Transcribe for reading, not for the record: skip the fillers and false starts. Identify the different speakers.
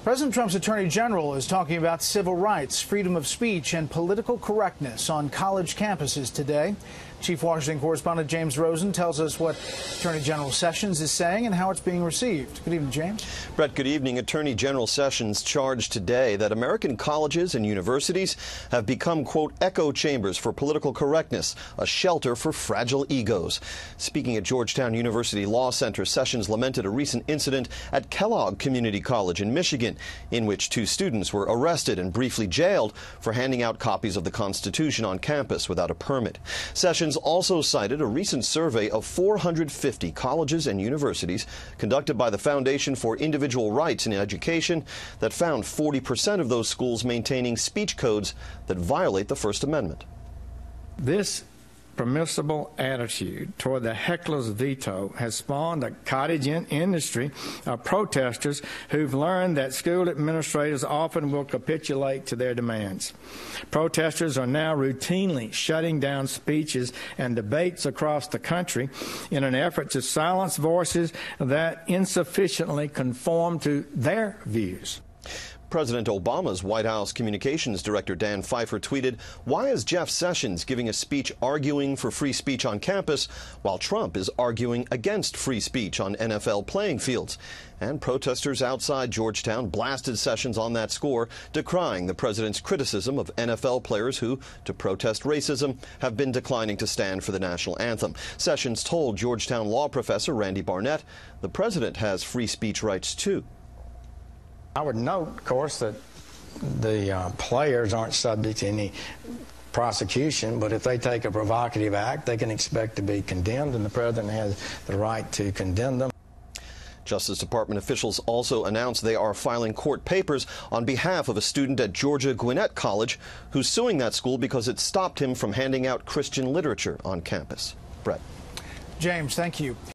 Speaker 1: President Trump's Attorney General is talking about civil rights, freedom of speech, and political correctness on college campuses today. Chief Washington correspondent James Rosen tells us what Attorney General Sessions is saying and how it's being received. Good evening, James.
Speaker 2: Brett, good evening. Attorney General Sessions charged today that American colleges and universities have become, quote, echo chambers for political correctness, a shelter for fragile egos. Speaking at Georgetown University Law Center, Sessions lamented a recent incident at Kellogg Community College in Michigan, in which two students were arrested and briefly jailed for handing out copies of the Constitution on campus without a permit. Sessions also cited a recent survey of 450 colleges and universities conducted by the Foundation for Individual Rights in Education that found 40% of those schools maintaining speech codes that violate the First Amendment.
Speaker 3: This permissible attitude toward the heckler's veto has spawned a cottage industry of protesters who've learned that school administrators often will capitulate to their demands. Protesters are now routinely shutting down speeches and debates across the country in an effort to silence voices that insufficiently conform to their views.
Speaker 2: President Obama's White House Communications Director Dan Pfeiffer tweeted, "Why is Jeff Sessions giving a speech arguing for free speech on campus while Trump is arguing against free speech on NFL playing fields?" And protesters outside Georgetown blasted Sessions on that score, decrying the president's criticism of NFL players who, to protest racism, have been declining to stand for the national anthem. Sessions told Georgetown law professor Randy Barnett the president has free speech rights too.
Speaker 4: I would note, of course, that the players aren't subject to any prosecution, but if they take a provocative act, they can expect to be condemned, and the president has the right to condemn them.
Speaker 2: Justice Department officials also announced they are filing court papers on behalf of a student at Georgia Gwinnett College who's suing that school because it stopped him from handing out Christian literature on campus. Brett.
Speaker 1: James, thank you.